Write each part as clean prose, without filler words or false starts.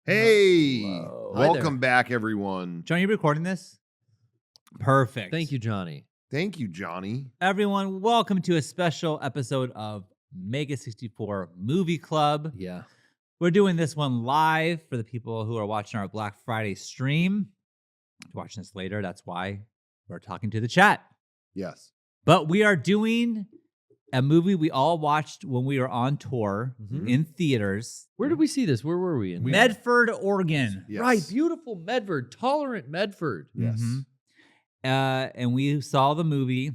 Hey, Hello. welcome back, everyone. John, you recording this? Perfect. Thank you, Johnny. Thank you, Johnny. Everyone, welcome to a special episode of Mega64 Movie Club. Yeah. We're doing this one live for the people who are watching our Black Friday stream. If you're watching this later, that's why we're talking to the chat. Yes. But we are doing a movie we all watched when we were on tour in theaters. Where did we see this? Where were we? In Medford, Oregon. Yes. Right. Beautiful Medford. Tolerant Medford. Yes. Mhm. And we saw the movie.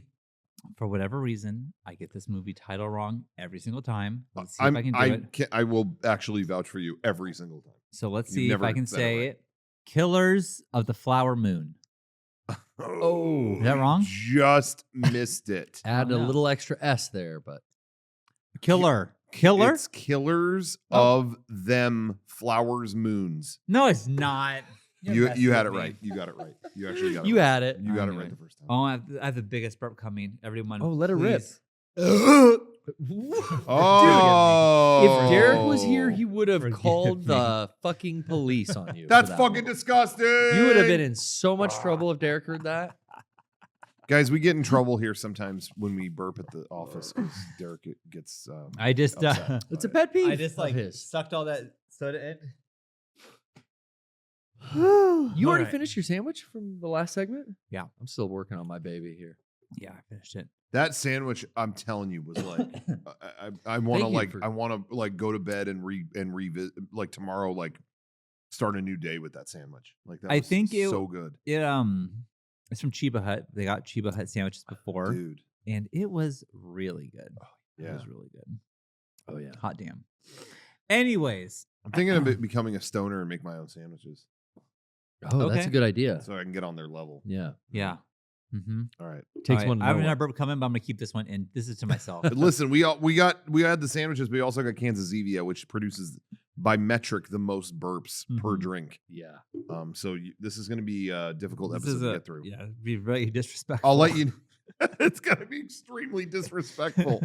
For whatever reason, I get this movie title wrong every single time. Let's see if I can do it. I will actually vouch for you every single time. So let's You've see if never I can said it say right. it. Killers of the Flower Moon. Oh. Is that wrong? Just missed it. Add Oh, a no. little extra S there, but Killer. It's Killers Oh. of Them Flowers Moons. No, it's not. You're messing You had it with me. right. You got it right. You actually got it you right. had it. You got it I right knew the first time. Oh, I have the biggest burp coming. Everyone. Oh, let it rip. please. Oh. If Derek was here, he would have Forgive called me. the fucking police on you. That's for that fucking one. disgusting. You would have been in so much trouble if Derek heard that. Guys, we get in trouble here sometimes when we burp at the office because Derek gets. I just, upset It's a by it. pet peeve. I just of like his. sucked all that soda in. You already Alright. finished your sandwich from the last segment? Yeah. I'm still working on my baby here. Yeah, I finished it. That sandwich, I'm telling you, was like I want to Thank you like for- I want to like go to bed and revisit like tomorrow like start a new day with that sandwich. Like that I was think it- so good, It's from Chiba Hut. They got Chiba Hut sandwiches before, dude. and it was really good. It Yeah, was really good. Oh, yeah. Hot damn. Anyways, I'm thinking of becoming a stoner and make my own sandwiches Oh, that's Okay. a good idea. so I can get on their level. Yeah. yeah. Mm-hmm. All right. Takes one. I have to know another one. burp coming, but I'm gonna keep this one in. This is to myself. But listen, we had the sandwiches, but we also got Kansas Zevia, which produces by metric the most burps per Mhm. drink. Yeah. So this is going to be a difficult This episode is to a- get through. Yeah, be very disrespectful. I'll let you. It's going to be extremely disrespectful.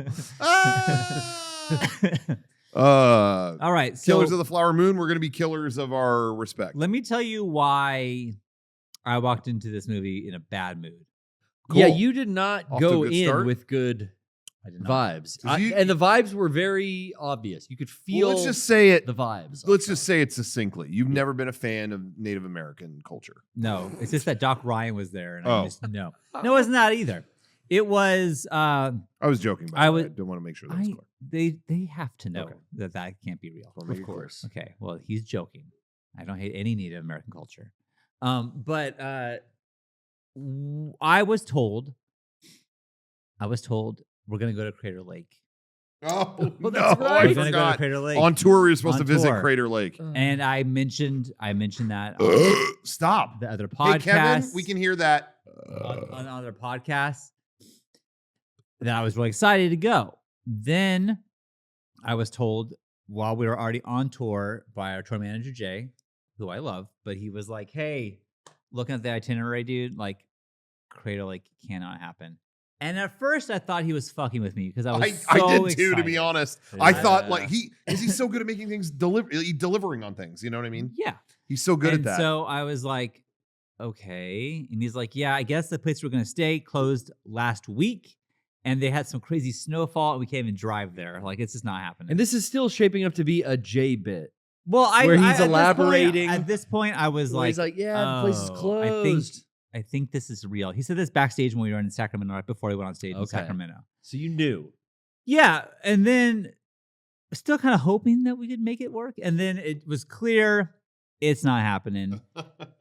All right, so Killers of the Flower Moon. We're going to be killers of our respect. let me tell you why I walked into this movie in a bad mood. Yeah, Cool. you did not Off to a go good in start. with good I did not. vibes. Did you- And the vibes were very obvious. You could feel Well, let's just say it. the vibes. Let's just say it succinctly. You've never been a fan of Native American culture. No, it's just that Doc Ryan was there, and Oh. I just no, it wasn't that either. It was I was joking. By I the way. would- I don't want to make sure that was clear. they have to know Okay. that can't be real. I'll make Of it clear. course. Okay, well he's joking. I don't hate any Native American culture, but I was told we're gonna go to Crater Lake. Oh, Well, no, that's right. I We're gonna go to forgot. Crater Lake, On tour, we were supposed On to visit tour. Crater Lake. and I mentioned that on Stop. the other Hey, podcasts. Kevin, we can hear that. on other podcasts that I was really excited to go. Then I was told while we were already on tour by our tour manager, Jay, who I love, but he was like, hey, looking at the itinerary, dude, like Crater Lake cannot happen. And at first I thought he was fucking with me because I was I so did too, to be excited. honest. I Yeah. thought like he's so good at making things delivering on things. You know what I mean? Yeah. He's so good and at that. So I was like, okay. And he's like, yeah, I guess the place we're going to stay closed last week. And they had some crazy snowfall and we can't even drive there. Like, it's just not happening. And this is still shaping up to be a J bit. well, where he's elaborating. At this point, I was Where like, he's like, yeah, the place is oh, closed. I think this is real. He said this backstage when we were in Sacramento, right before we went on stage in Okay. Sacramento. So you knew. Yeah. And then still kind of hoping that we could make it work. And then it was clear it's not happening.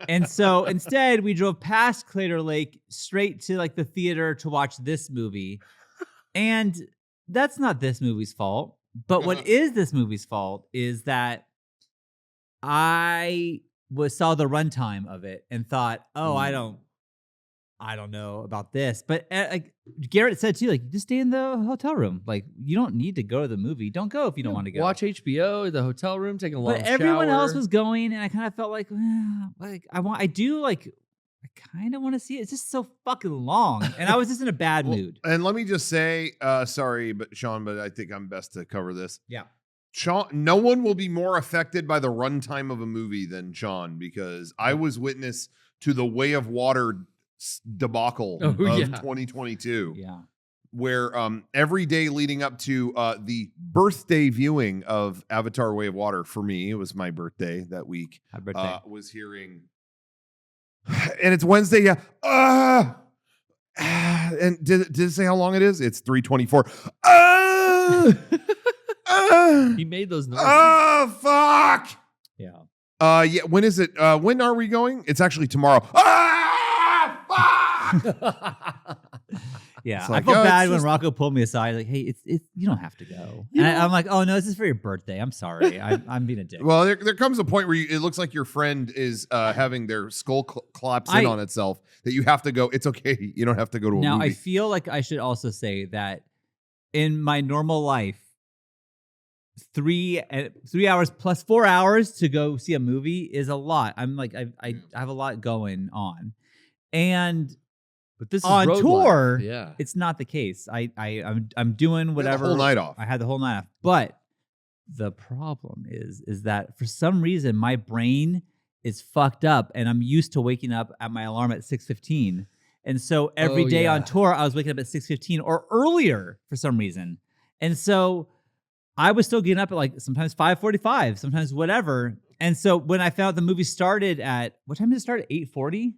And so instead, we drove past Crater Lake straight to like the theater to watch this movie. And that's not this movie's fault. But what is this movie's fault is that I saw the runtime of it and thought, oh, I don't know about this. But like Garrett said too, like just stay in the hotel room. Like you don't need to go to the movie. Don't go if you don't want to go. Watch HBO, the hotel room, take a long But everyone else shower. was going, and I kind of felt like I kind of want to see it. It's just so fucking long, and I was just in a bad Well, mood. And let me just say, sorry, but Shawn, but I think I'm best to cover this. Yeah. Shawn, no one will be more affected by the runtime of a movie than Shawn, because I was witness to the Way of Water debacle Oh, of yeah. 2022, Yeah. where every day leading up to the birthday viewing of Avatar: Way of Water, for me, it was my birthday that week. Happy birthday. Was hearing, and it's Wednesday. Yeah. And did it say how long it is? It's 3:24. He made those noises. Oh fuck! Yeah. Yeah. When is it? When are we going? It's actually tomorrow. Fuck! Yeah. It's I like, felt oh, bad it's when just- Rocco pulled me aside, like, hey, it's you don't have to go. You And know- I'm like, oh no, this is for your birthday. I'm sorry. I'm being a dick. Well, there comes a point where it looks like your friend is having their skull collapse in on itself. That you have to go. It's okay. You don't have to go to a Now movie. I feel like I should also say that in my normal life, 3 hours plus 4 hours to go see a movie is a lot. I'm like I have a lot going on, and But this is on road tour, life. Yeah. it's not the case. I'm doing You had the whatever. whole night off. I had the whole night off. But the problem is that for some reason my brain is fucked up, and I'm used to waking up at my alarm at 6:15. And so every Oh, day yeah. on tour, I was waking up at 6:15 or earlier for some reason. And so I was still getting up at like sometimes 5:45, sometimes whatever. And so when I found out the movie started at, what time did it start? 8:40?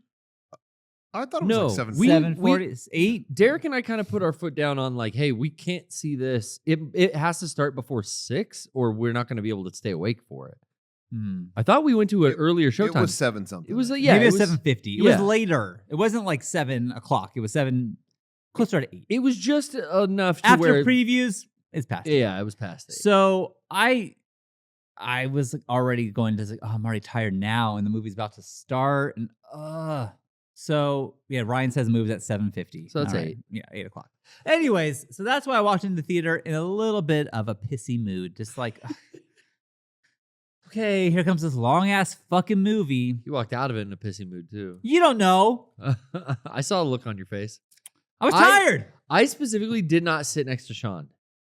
I thought it was No, like 7. we- 7:40? 8? Derek and I kind of put our foot down on like, hey, we can't see this. It has to start before 6, or we're not going to be able to stay awake for it. I thought we went to an earlier It showtime. was 7 something. It was I think. yeah, Maybe it it was 7:50. It yeah. was later. It wasn't like 7 o'clock. It was 7, closer to 8. It was just enough to After where previews, it's past 8. yeah, it was past 8. So I was like already going to like, oh, I'm already tired now, and the movie's about to start, and so yeah, Ryan says the movie's at 7:50. So that's All right. 8. Yeah, 8 o'clock. Anyways, so that's why I walked into the theater in a little bit of a pissy mood, just like, okay, here comes this long ass fucking movie. You walked out of it in a pissy mood too. You don't know. I saw a look on your face. I was I- tired I specifically did not sit next to Shawn.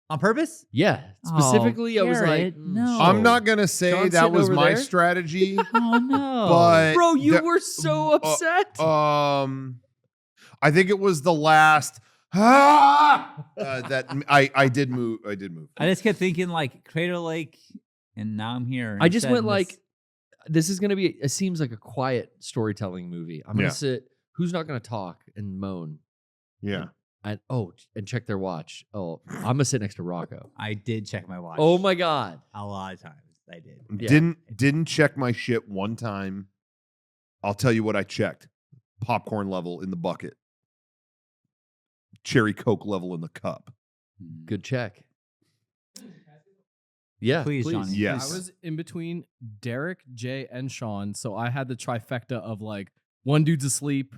on purpose. Yeah, specifically, I was like, Garrett, no. I'm not gonna say Shawn that sitting was over my there? strategy, Oh no, but bro, you the- were so upset. I think it was the last that I did move. I did move. I just kept thinking like Crater Lake, and now I'm here. I just instead went in like, this- this is gonna be. It seems like a quiet storytelling movie. I'm gonna Yeah. sit. Who's not gonna talk and moan? Yeah. And check their watch. Oh, I'm gonna sit next to Rocco. I did check my watch. Oh my god. A lot of times I did. Yeah. Didn't check my shit one time. I'll tell you what I checked. Popcorn level in the bucket. Cherry Coke level in the cup. Good check. Yeah, Please, Johnny. Yes. I was in between Derek, Jay, and Shawn, so I had the trifecta of like one dude's asleep,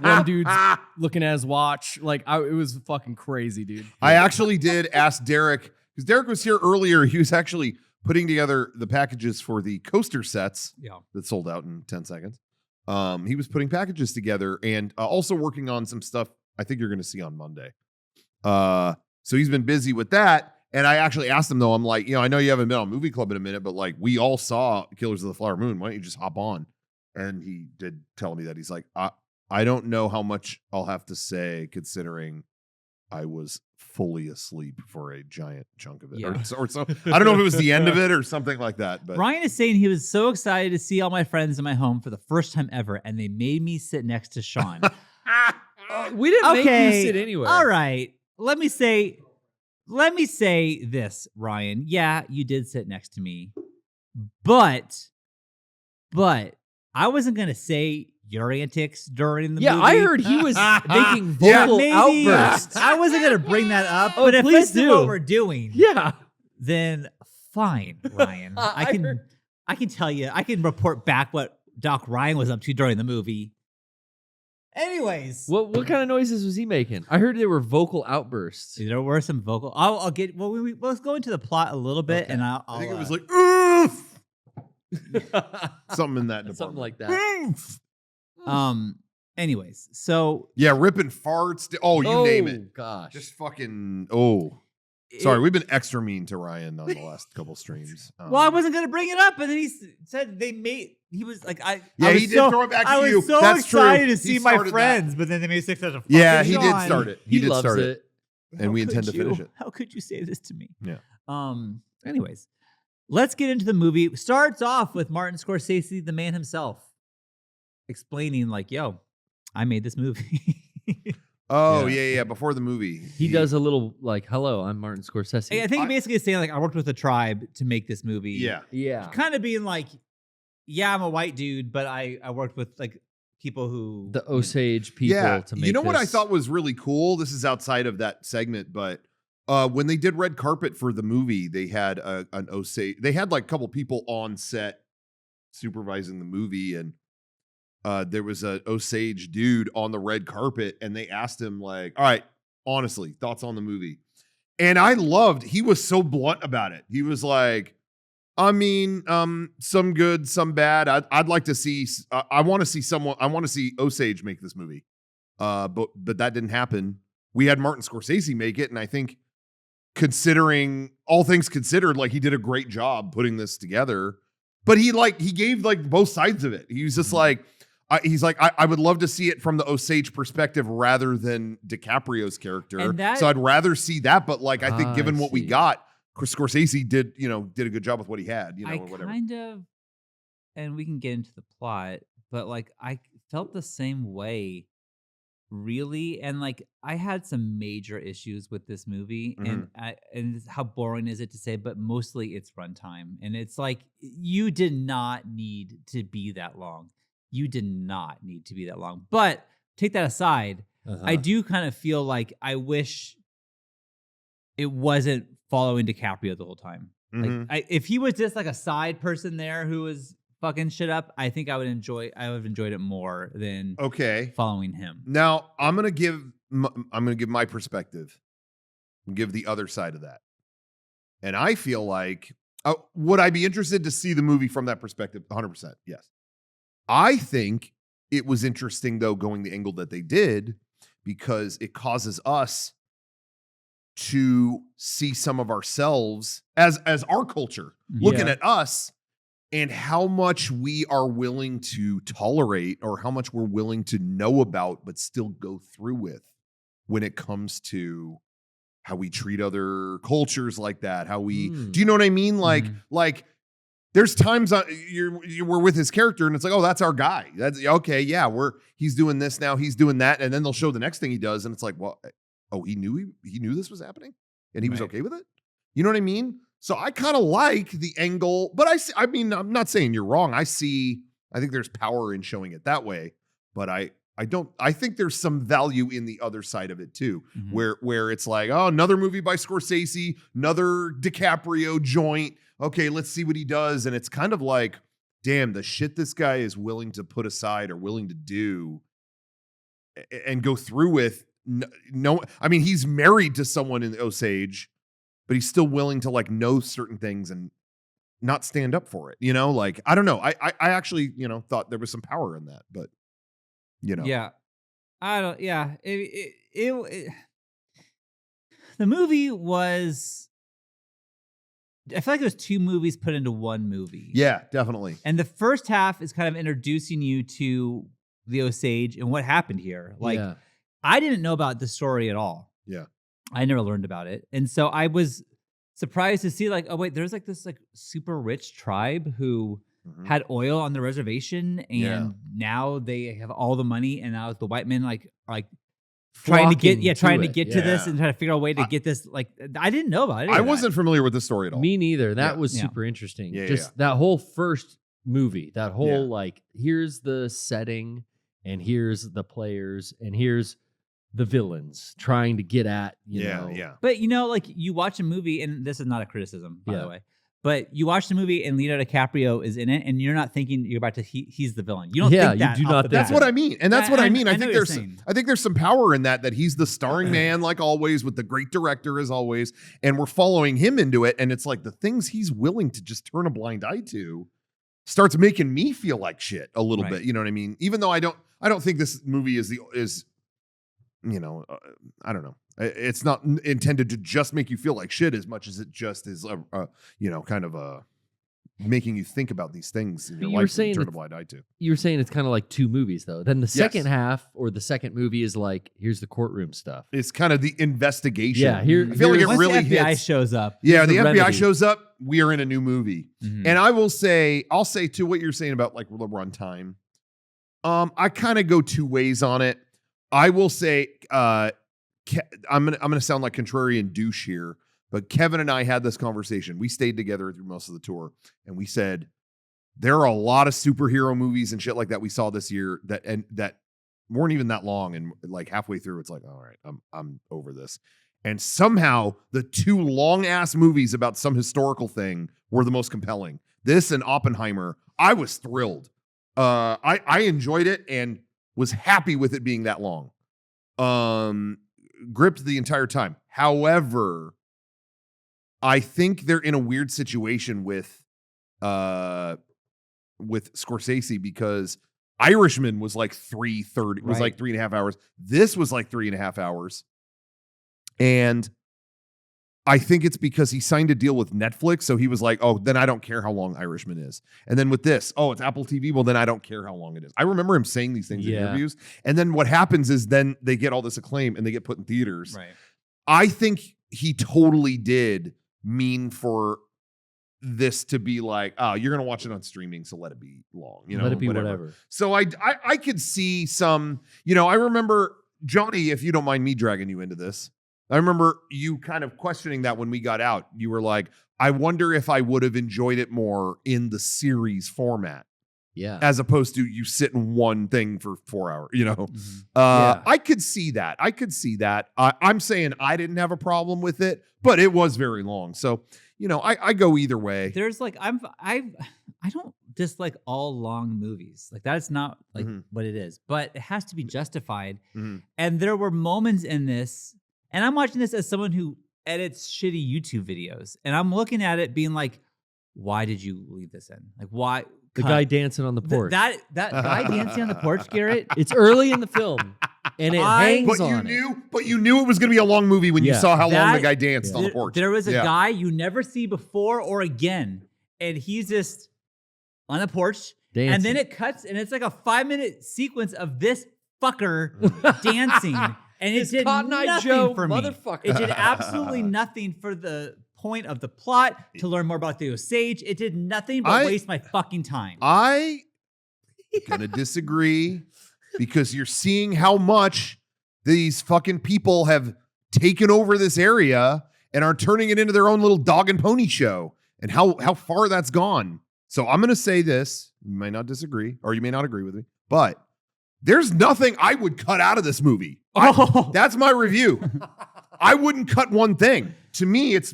one dude's looking at his watch. Like it was fucking crazy, dude. I actually did ask Derek, because Derek was here earlier. He was actually putting together the packages for the coaster sets Yeah. that sold out in 10 seconds. He was putting packages together and also working on some stuff I think you're going to see on Monday. So he's been busy with that. And I actually asked him, though, I'm like, I know you haven't been on Movie Club in a minute, but like we all saw Killers of the Flower Moon. Why don't you just hop on? And he did tell me that. He's like, I don't know how much I'll have to say considering I was fully asleep for a giant chunk of it. Yeah. Or so I don't know if it was the end of it or something like that. But Ryan is saying he was so excited to see all my friends in my home for the first time ever, and they made me sit next to Shawn. We didn't make Okay, you sit anywhere. All right. Let me say this, Ryan. Yeah, you did sit next to me. But I wasn't gonna say your antics during the Yeah, movie. I heard he was making Yeah, vocal Maybe outbursts. I wasn't gonna bring that up, Oh, but if please this is do. what we're doing, Yeah. then fine, Ryan. I heard- I can tell you, I can report back what Doc Ryan was up to during the movie. Anyways, What kind of noises was he making? I heard they were vocal outbursts. there were some vocal. I'll get. Well, let's go into the plot a little bit, Okay. and I'll I think it was like, oof! Something in that department. Something like that. Oof! Anyways, so Yeah, ripping farts. You name it. Gosh. Just fucking, Sorry, we've been extra mean to Ryan on the last couple streams. Well, I wasn't gonna bring it up, but then he said they made. He was like, Yeah, he did throw it back at you. I was so That's excited true. to He see my started friends, that. but then they made 6 out of Yeah, he did Shawn. start it. He did loves start it. and we How intend to could finish you? it. How could you say this to me? Yeah. Anyways, let's get into the movie. Starts off with Martin Scorsese, the man himself, explaining like, "Yo, I made this movie." Oh, yeah. Before the movie. He does a little like, "Hello, I'm Martin Scorsese." I think he basically is saying like, "I worked with a tribe to make this movie." Yeah. Yeah. Kind of being like, "Yeah, I'm a white dude, but I worked with like people who The Osage people Yeah. to make You know what I this- thought was really cool? This is outside of that segment, but when they did red carpet for the movie, they had an Osage. They had like a couple people on set supervising the movie, and there was an Osage dude on the red carpet, and they asked him like, "All right, honestly, thoughts on the movie?" And I loved. He was so blunt about it. He was like, "I mean, some good, some bad. I'd like to see. I want to see someone. I want to see Osage make this movie, but that didn't happen. We had Martin Scorsese make it, and I think, considering all things considered, like he did a great job putting this together. But he gave like both sides of it. He was just like, I would love to see it from the Osage perspective rather than DiCaprio's character. So I'd rather see that. But like, I think given what we got, Scorsese did a good job with what he had. Or whatever. Kind of, and we can get into the plot, but like I felt the same way. Really, and like I had some major issues with this movie, and how boring is it to say, but mostly it's runtime, and it's like you did not need to be that long. You did not need to be that long. But take that aside, I do kind of feel like I wish it wasn't following DiCaprio the whole time. Like if he was just like a side person there who was fucking shit up, I think I would have enjoyed it more than following him. Now I'm gonna give my perspective and give the other side of that. And I feel like would I be interested to see the movie from that perspective? 100%, yes. I think it was interesting though going the angle that they did, because it causes us to see some of ourselves as our culture looking at us, and how much we are willing to tolerate or how much we're willing to know about but still go through with when it comes to how we treat other cultures like that. How we do you know what I mean? Like there's times we're with his character and it's like, oh, that's our guy. That's okay, yeah, he's doing this now, he's doing that, and then they'll show the next thing he does, and it's like, well, oh, he knew this was happening and he was okay with it. You know what I mean? So I kind of like the angle, but I mean, I'm not saying you're wrong. I think there's power in showing it that way, but I think there's some value in the other side of it too, where it's like, oh, another movie by Scorsese, another DiCaprio joint. Okay, let's see what he does. And it's kind of like, damn, the shit this guy is willing to put aside or willing to do and go through with. No, I mean, he's married to someone in Osage, but he's still willing to like know certain things and not stand up for it. Like, I don't know. I actually, thought there was some power in that, but Yeah. The movie was, I feel like it was 2 movies put into one movie. Yeah, definitely. And the first half is kind of introducing you to the Osage and what happened here. Like, I didn't know about the story at all. Yeah. I never learned about it. And so I was surprised to see like, oh wait, there's like this like super rich tribe who had oil on the reservation, and now they have all the money, and now the white men like trying to get to this and trying to figure out a way to get this. Like, I didn't know about it. I wasn't familiar with this story at all. Me neither. That was super interesting. Yeah, Just that whole first movie, that whole like, here's the setting and here's the players and here's the villains trying to get at, you know. Yeah. But like you watch a movie, and this is not a criticism, by the way. But you watch the movie and Leonardo DiCaprio is in it, and you're not thinking you're about to he's the villain. You don't think that. You do not. That's what I mean, and that's what I mean. I think there's some power in that he's the starring man, like always, with the great director as always, and we're following him into it. And it's like the things he's willing to just turn a blind eye to starts making me feel like shit a little bit. You know what I mean? Even though I don't think this movie is I don't know. It's not intended to just make you feel like shit as much as it just is, kind of making you think about these things in your You were life that you saying turn a it's- blind eye to. You were saying it's kind of like two movies, though. Then the Yes. second half or the second movie is like, here's the courtroom stuff. It's kind of the investigation. Yeah, here- I feel like it Once really the FBI hits. shows up. Yeah, here's the the FBI remedy. shows up. We are in a new movie, Mhm. and I'll say to what you're saying about like the runtime. I kind of go two ways on it. I will say, I'm gonna sound like contrarian douche here, but Kevin and I had this conversation. We stayed together through most of the tour, and we said there are a lot of superhero movies and shit like that we saw this year that weren't even that long, and like halfway through, it's like, all right, I'm over this. And somehow the two long ass movies about some historical thing were the most compelling. This and Oppenheimer, I was thrilled. I enjoyed it and was happy with it being that long. Gripped the entire time. However, I think they're in a weird situation with Scorsese because Irishman was like 3:30, was like 3.5 hours. This was like 3.5 hours. And I think it's because he signed a deal with Netflix. So he was like, oh, then I don't care how long Irishman is. And then with this, oh, it's Apple TV. Well, then I don't care how long it is. I remember him saying these things in interviews. And then what happens is then they get all this acclaim and they get put in theaters. Right. I think he totally did mean for this to be like, oh, you're going to watch it on streaming. So let it be long, Let it be whatever. So I could see some, I remember, Johnny, if you don't mind me dragging you into this, I remember you kind of questioning that when we got out. You were like, I wonder if I would have enjoyed it more in the series format Yeah. as opposed to you sit in one thing for 4 hours, Mhm. Yeah. I could see that. I'm saying I didn't have a problem with it, but it was very long. So, I go either way. There's like I don't dislike all long movies. Like that's not like Mhm. what it is, but it has to be justified. Mhm. And there were moments in this, and I'm watching this as someone who edits shitty YouTube videos, and I'm looking at it being like, why did you leave this in? Like why? The cut? guy dancing on the porch. That guy dancing on the porch, Garrett. It's early in the film, and it hangs But on you knew it was going to be a long movie when you Yeah. saw how long the That- guy danced on the porch. There was a Yeah. guy you never see before or again, and he's just on the porch. Dancing. And then it cuts, and it's like a 5-minute sequence of this fucker dancing. And it It's did Cotton Eye nothing Joe, for me. motherfucker. It did absolutely nothing for the point of the plot, to learn more about the Osage. It did nothing but waste my fucking time. I gonna disagree because you're seeing how much these fucking people have taken over this area and are turning it into their own little dog and pony show, and how far that's gone. So I'm gonna say this. You may not disagree, or you may not agree with me, but there's nothing I would cut out of this movie. That's my review. I wouldn't cut one thing. To me, it's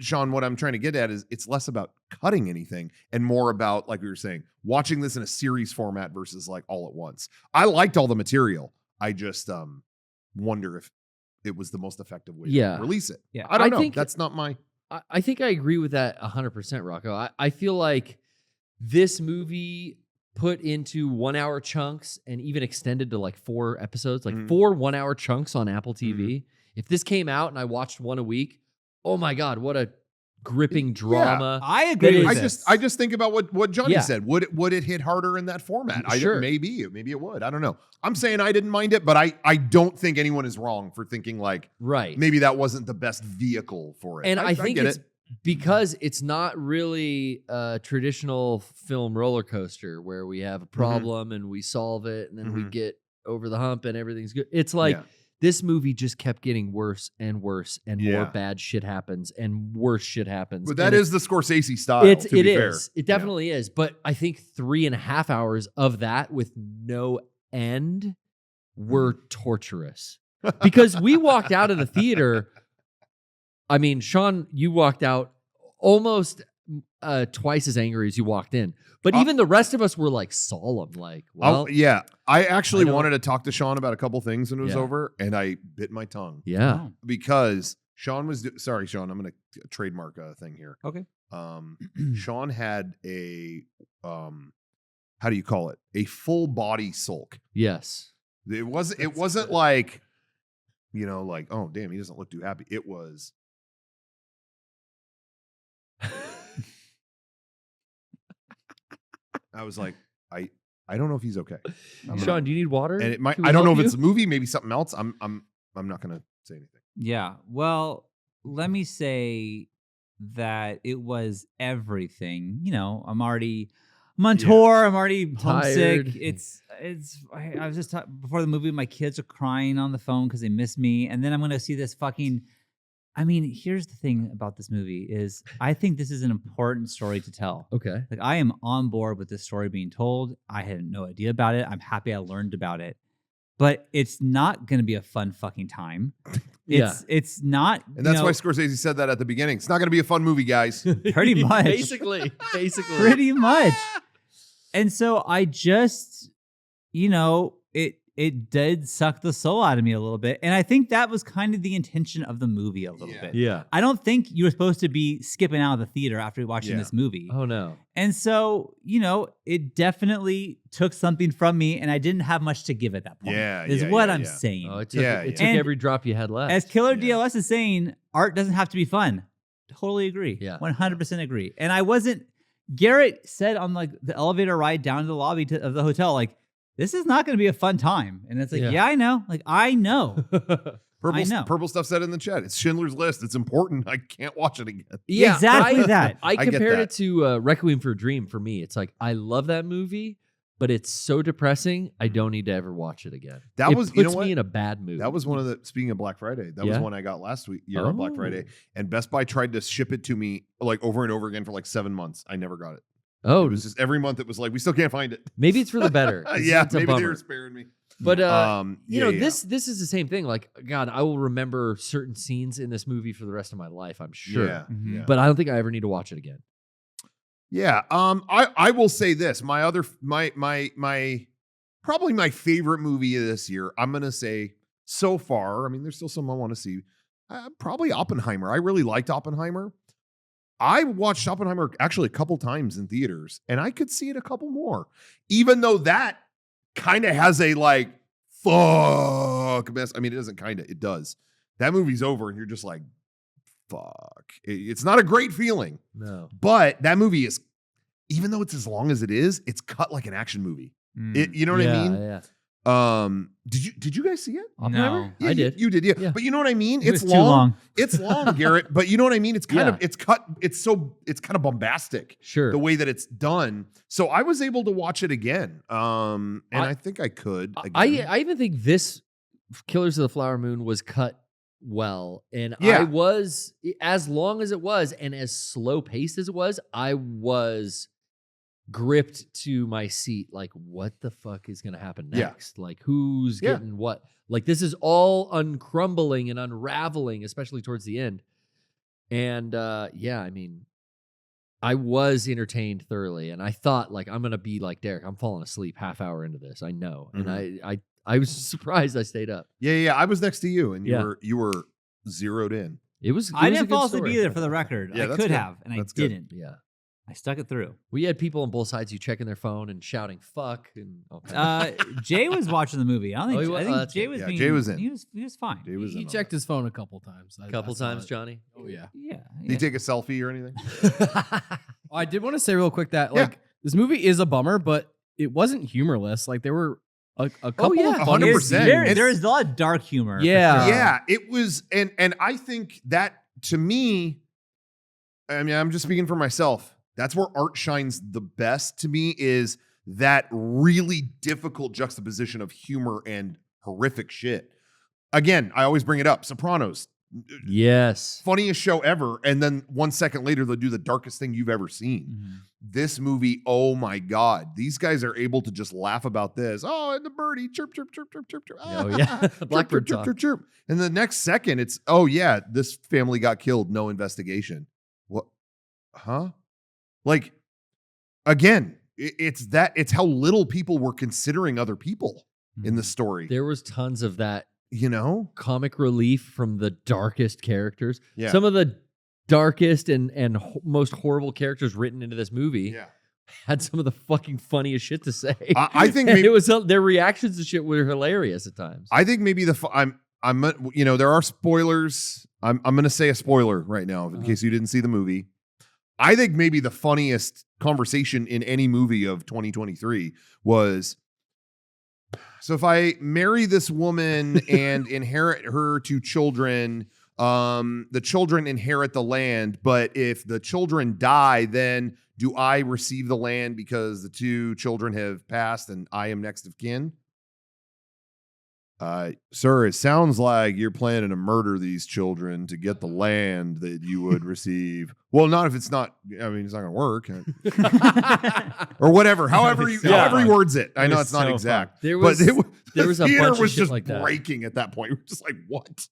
Shawn, what I'm trying to get at is it's less about cutting anything and more about, like we were saying, watching this in a series format versus like all at once. I liked all the material. I just wonder if it was the most effective way to release it. Yeah. I don't know. think- That's not my... I think I agree with that 100%, Rocco. I feel like this movie put into 1 hour chunks and even extended to like 4 episodes, like 4 1 hour chunks on Apple TV. If this came out and I watched one a week, oh my God, what a gripping drama. I agree with I this. just think about what Johnny said. Would it hit harder in that format? Sure. Maybe it would. I don't know. I'm saying I didn't mind it, but I don't think anyone is wrong for thinking like Right. maybe that wasn't the best vehicle for it. And I think get it's because it's not really a traditional film roller coaster where we have a problem and we solve it and then we get over the hump and everything's good. It's like this movie just kept getting worse and worse and more bad shit happens and worse shit happens. But that and is the Scorsese style. It to be fair. is. It definitely is. But I think 3.5 hours of that with no end were torturous because we walked out of the theater. I mean, Shawn, you walked out almost twice as angry as you walked in. But even the rest of us were like solemn, like, well, I actually I don't- wanted to talk to Shawn about a couple things when it was over, and I bit my tongue. yeah. Because Shawn was sorry, Shawn, I'm going to trademark a thing here. Okay. Shawn had a how do you call it? A full body sulk. Yes. It wasn't like you know, like, oh damn, he doesn't look too happy. It was. I was like, I don't know if he's okay. Shawn, do you need water? And it might. Can we I don't know help if you? it's a movie, maybe something else. I'm not gonna say anything. Yeah. Well, let me say that it was everything. You know, I'm on Yeah. tour. I'm already Tired. homesick. I was just before the movie, my kids are crying on the phone because they miss me. And then I'm going to see this fucking, I mean, here's the thing about this movie is I think this is an important story to tell. Okay. Like I am on board with this story being told. I had no idea about it. I'm happy I learned about it. But it's not going to be a fun fucking time. It's not. And that's why Scorsese said that at the beginning. It's not going to be a fun movie, guys. Pretty much. Basically. Pretty much. And so I just, you know, it did suck the soul out of me a little bit. And I think that was kind of the intention of the movie a little bit. Yeah. I don't think you were supposed to be skipping out of the theater after watching this movie. Oh, no. And so, you know, it definitely took something from me, and I didn't have much to give at that point. Is what I'm saying. Oh, it took And every drop you had left. As Killer DLS is saying, art doesn't have to be fun. Totally agree. Yeah. 100% agree. And I wasn't, Garrett said on like the elevator ride down to the lobby of the hotel, like, this is not going to be a fun time. And it's like, yeah, I know. Like, I know. Purple Stuff said in the chat, it's Schindler's List. It's important. I can't watch it again. Yeah, exactly that. I get compared that. it to Requiem for a Dream for me. It's like, I love that movie, but it's so depressing, I don't need to ever watch it again. That it was, puts you know what? me in a bad mood. That was one of the, speaking of Black Friday, that was one I got last year on Black Friday. And Best Buy tried to ship it to me like over and over again for like 7 months. I never got it. Oh, It was just every month it was like, we still can't find it. maybe it's for the better. It's a Maybe they bummer. were sparing me. But you know, yeah. this is the same thing. Like, God, I will remember certain scenes in this movie for the rest of my life, I'm sure. Yeah, Mhm. yeah. But I don't think I ever need to watch it again. Yeah. I will say this. My probably my favorite movie of this year, I'm gonna say so far. I mean, there's still some I want to see. Probably Oppenheimer. I really liked Oppenheimer. I watched Oppenheimer actually a couple times in theaters, and I could see it a couple more, even though that kind of has a like fuck mess. I mean, it doesn't kind of, it does. That movie's over, and you're just like, fuck. It's not a great feeling. No. But that movie is, even though it's as long as it is, it's cut like an action movie. You know what I mean? Yeah. Did you guys see it? Oppenheimer? Yeah, I did. You did, yeah. Yeah. But you know what I mean? It It's was too long. It's long, Garrett. But you know what I mean? It's kind Yeah. of, it's cut. It's kind of bombastic. Sure. The way that it's done. So I was able to watch it again. And I think I could. Again. I even think this Killers of the Flower Moon was cut well. And Yeah. I was, as long as it was and as slow paced as it was, I was gripped to my seat. Like, what the fuck is going to happen Yeah. next? Like, who's Yeah. getting what? Like, this is all uncrumbling and unraveling, especially towards the end. And yeah, I mean, I was entertained thoroughly, and I thought, like, I'm gonna be like Derek. I'm falling asleep half hour into this. I know, and I was surprised I stayed up. Yeah. I was next to you, and Yeah. you were zeroed in. It was. I was a didn't good fall asleep story. either, for the record. Yeah, I that's could good. have, and That's I good. didn't. Yeah, I stuck it through. we had people on both sides who checking their phone and shouting "fuck" and all kinds of- Jay was watching the movie. I don't think. Oh, he was? I Oh, think that's Jay good. was. Yeah, being, Jay was in. He was fine. Jay was He in on checked it. his phone a couple times. a couple I saw times, it. Johnny. Oh yeah. Yeah. Did he take a selfie or anything? Oh, I did want to say real quick that Yeah. like this movie is a bummer, but it wasn't humorless. Like there were a couple yeah. of funny 100%. scenes. There's a lot of dark humor. for Yeah. sure. Yeah, it was, and I think that to me, I mean, I'm just speaking for myself. That's where art shines the best to me, is that really difficult juxtaposition of humor and horrific shit. Again, I always bring it up. Sopranos, Yes. funniest show ever, and then 1 second later they'll do the darkest thing you've ever seen. Mhm. This movie, oh my God, these guys are able to just laugh about this. Oh, and the birdie, chirp, chirp, chirp, chirp, chirp, chirp. Oh, yeah. Chirp, Blackbird chirp, talk. chirp, chirp, chirp. And the next second, it's, oh yeah, this family got killed, no investigation. What? Huh? Like, again, it's how little people were considering other people in the story. There was tons of that You know? comic relief from the darkest characters. Yeah. Some of the darkest and most horrible characters written into this movie had some of the fucking funniest shit to say. I think And maybe, it was their reactions to shit were hilarious at times. I think maybe there are spoilers. I'm going to say a spoiler right now in case you didn't see the movie. I think maybe the funniest conversation in any movie of 2023 was, so if I marry this woman and inherit her 2 children, the children inherit the land, but if the children die, then do I receive the land because the 2 children have passed and I am next of kin? Sir, it sounds like you're planning to murder these children to get the land that you would receive. Well, not if it's not, I mean, it's not going to work. Or whatever, however he words it. I know it's not exact. There was a bunch of shit just like that. breaking at that point. We were just like, what?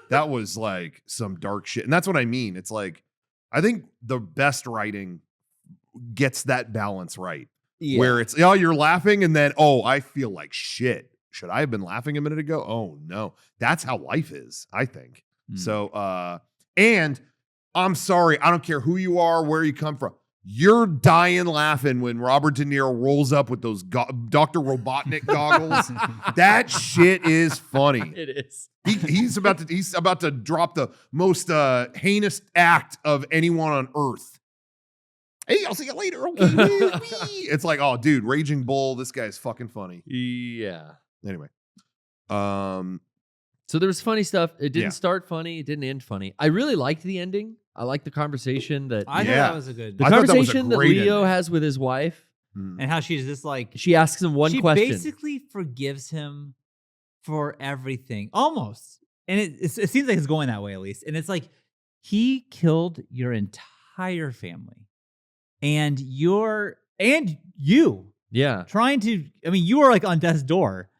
That was like some dark shit. And that's what I mean. It's like, I think the best writing gets that balance right. Yeah. Where it's, oh, you're laughing and then, oh, I feel like shit. Should I have been laughing a minute ago? Oh no. That's how life is, I think. So, and I'm sorry, I don't care who you are, where you come from. You're dying laughing when Robert De Niro rolls up with those Dr. Robotnik goggles. That shit is funny. It is. He's about to drop the most heinous act of anyone on earth. Hey, I'll see you later. Okay. It's like, oh, dude, Raging Bull. This guy's fucking funny. Yeah. Anyway, so there was funny stuff. It didn't start funny. It didn't end funny. I really liked the ending. I liked the conversation that I thought that was a good. the I thought that was a conversation that great Leo ending. has with his wife. And how she's just like, She asks him one she question. basically forgives him for everything, almost. And it seems like it's going that way, at least. And it's like, he killed your entire family, and you Yeah. trying to. I mean, you were like on death's door,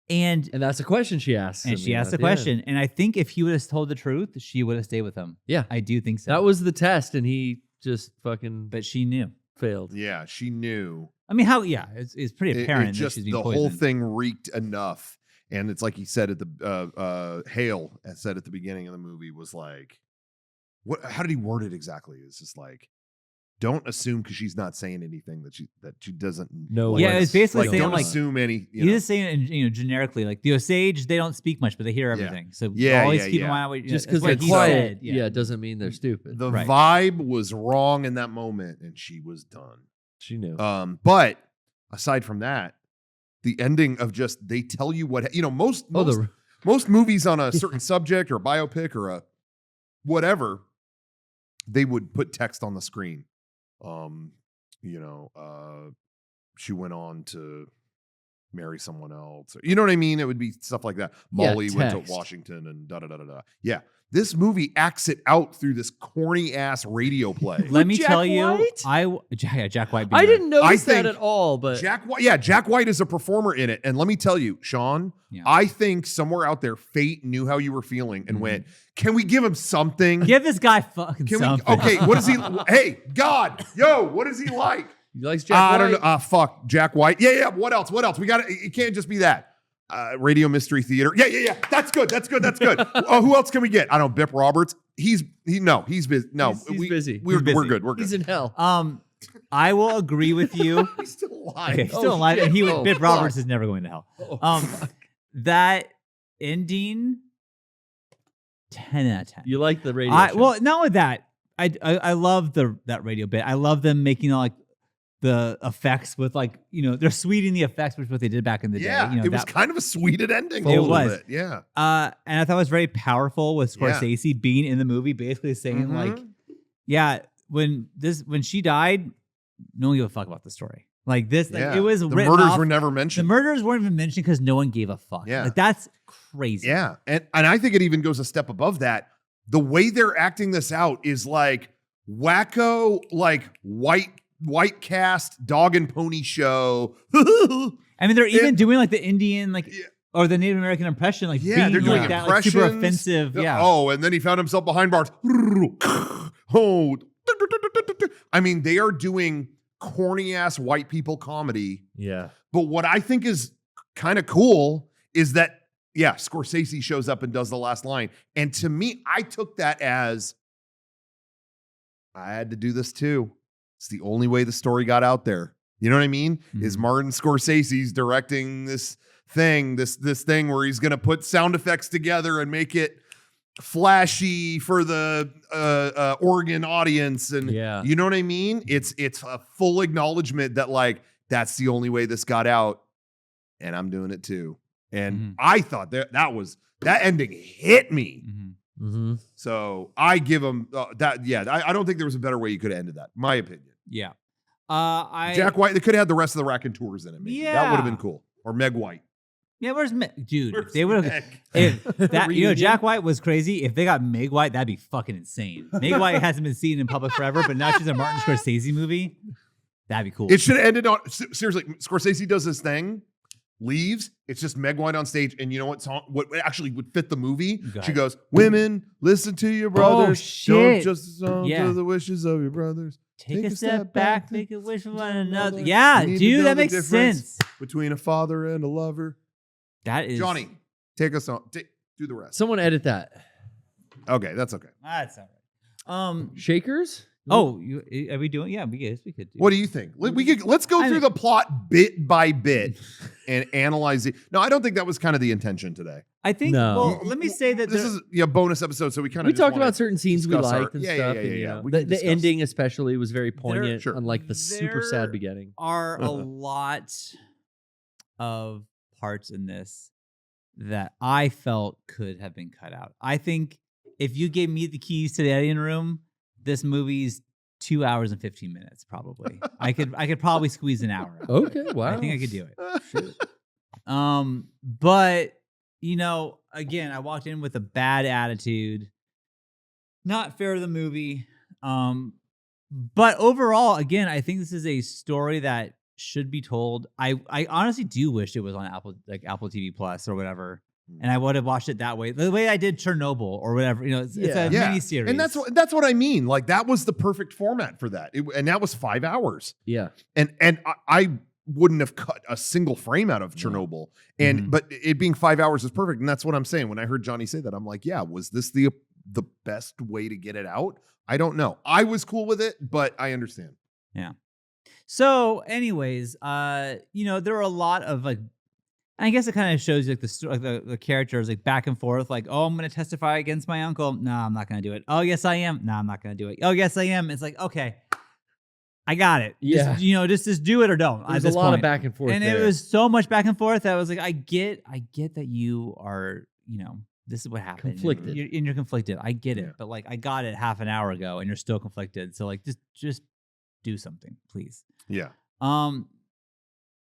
and that's a question she asks. she asked the question. And I think if he would have told the truth, she would have stayed with him. Yeah. I do think so. That was the test, and he just fucking but she knew. failed. Yeah, she knew. I mean, how? Yeah, it's pretty apparent It that just she's being the poisoned. whole thing reeked enough, and it's like he said at the Hale said at the beginning of the movie was like, what? How did he word it exactly? It's just like, don't assume because she's not saying anything that she doesn't know. like, Yeah, it's basically like, saying don't like assume any. he's just saying generically, like the Osage, they don't speak much, but they hear everything. So Yeah, always yeah, keep yeah. in mind what Just that's because what they're he quiet, said. yeah, doesn't mean they're stupid. The Right. vibe was wrong in that moment, and she was done. She knew. But aside from that, the ending of just they tell you what most movies on a certain subject or a biopic or a whatever, they would put text on the screen. She went on to marry someone else. You know what I mean? It would be stuff like that. Yeah, Molly went to text. Washington and da-da-da-da-da. Yeah. This movie acts it out through this corny ass radio play. Let me Jack tell you, White? Jack White. I didn't notice I that think at all, but Jack White is a performer in it. And let me tell you, Shawn, Yeah. I think somewhere out there, fate knew how you were feeling and Mhm. went, can we give him something? Give this guy fucking Can something. we? Okay, what is he? Hey, God, what is he like? he likes Jack I White. don't know. Fuck, Jack White. Yeah. What else? We got it. Can't just be that. Radio Mystery Theater. Yeah. That's good. Who else can we get? I don't know. Bip Roberts. He's busy. No, He's busy. We're busy. good. We're good. He's in hell. I will agree with you. He's still alive. Okay, he's Oh, still alive, shit. and Oh, Bip fuck. Roberts is never going to hell. Oh, That ending, 10 out of 10. you like the radio show. Well, not with that. I love that radio bit. I love them making like the effects with like they're sweeting the effects, which is what they did back in the day. It was kind of a sweeted ending. It a little was. bit. Yeah. And I thought it was very powerful with Yeah. Scorsese being in the movie, basically saying like, yeah, when she died, no one gave a fuck about the story. Like this, Yeah. it was the written murders off. were never The mentioned. murders weren't even mentioned because no one gave a fuck. Yeah. Like that's crazy. Yeah. And I think it even goes a step above that. The way they're acting this out is like wacko, like white cast dog and pony show. I mean, they're even And- doing like the Indian, like Yeah. or the Native American impression, like Yeah, being they're doing like that, like super impressions. offensive. Yeah. Oh, and then he found himself behind bars. Oh. I mean, they are doing corny ass white people comedy. yeah. But what I think is kind of cool is that, Scorsese shows up and does the last line. And to me, I took that as I had to do this too. It's the only way the story got out there. You know what I mean? Is Mhm. Martin Scorsese's directing this thing, this thing where he's gonna put sound effects together and make it flashy for the Oregon audience, and Yeah. you know what I mean? It's a full acknowledgement that like that's the only way this got out, and I'm doing it too. And I thought that ending hit me. Mm-hmm. So I give him that. Yeah, I don't think there was a better way you could have ended that. My opinion. Yeah. Jack White. They could have had the rest of the Raconteurs in it. Maybe. That would have been cool. Or Meg White. Yeah, where's Meg? Dude, Where's if they would have. Meg? If that, you know, Jack White was crazy. If they got Meg White, that'd be fucking insane. Meg White hasn't been seen in public forever, but now she's in a Martin Scorsese movie. That'd be cool. It should have ended on seriously. Scorsese does this thing, leaves. It's just Meg White on stage, and you know what song? What actually would fit the movie? She goes, "Women, listen to your brothers. Don't shit. just listen to the wishes of your brothers. Take a step back, make a wish for one another." You Yeah, need to dude, know that the makes difference sense. between a father and a lover. That is Johnny, take us on. Do the rest. Someone edit that. Okay, that's okay. That's all right. Shakers? Oh, are we doing? Yeah, we could do. What do you think? Let's go through the plot bit by bit and analyze it. No, I don't think that was kind of the intention today. I think. No. Well, let me say that This is a bonus episode, so we kind of We talked about certain scenes we discuss our- liked and yeah, stuff. yeah, and, yeah, you yeah. know, We the can discuss. ending especially was very poignant, Sure. unlike the super sad There beginning. are a lot of parts in this that I felt could have been cut out. I think if you gave me the keys to the editing room, this movie's 2 hours and 15 minutes, probably. I could probably squeeze an hour out. Okay, wow. I think I could do it. But you know, again, I walked in with a bad attitude. Not fair to the movie. But overall, again, I think this is a story that should be told. I honestly do wish it was on Apple TV Plus or whatever, and I would have watched it that way, the way I did Chernobyl or whatever. You know, it's a mini series, and that's what I mean. Like that was the perfect format for that, and that was 5 hours. Yeah, and I wouldn't have cut a single frame out of Chernobyl, and but it being 5 hours is perfect, and that's what I'm saying. When I heard Johnny say that, I'm like, yeah, was this the best way to get it out? I don't know. I was cool with it, but I understand. Yeah. So, anyways, you know, there are a lot of like, I guess it kind of shows you like the characters like back and forth, like, oh, I'm going to testify against my uncle. No, I'm not going to do it. Oh, yes, I am. No, I'm not going to do it. Oh, yes, I am. It's like, okay, I got it. Yeah. Just do it or don't. There's a lot of back and forth, and there. it was so much back and forth that I was like, I get that you are, you know, this is what happened. Conflicted. You're conflicted. I get it, Yeah. but like, I got it half an hour ago, and you're still conflicted. So like, just do something, please. Yeah.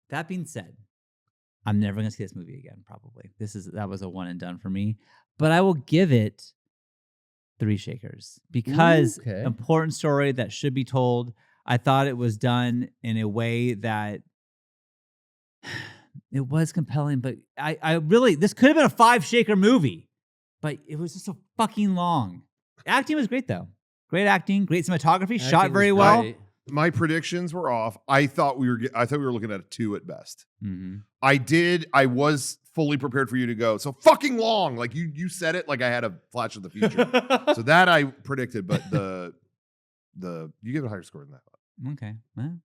That being said, I'm never gonna see this movie again. Probably that was a one and done for me. But I will give it 3 shakers because Okay. important story that should be told. I thought it was done in a way that it was compelling, but I really, this could have been a 5 shaker movie, but it was just so fucking long. Acting was great though. Great acting, great cinematography, shot Acting very was well. great. My predictions were off. I thought we were looking at a 2 at best. Mm-hmm. I was fully prepared for you to go so fucking long. Like you said it like I had a flash of the future. So that I predicted, but the you give it a higher score than that. Okay. Well,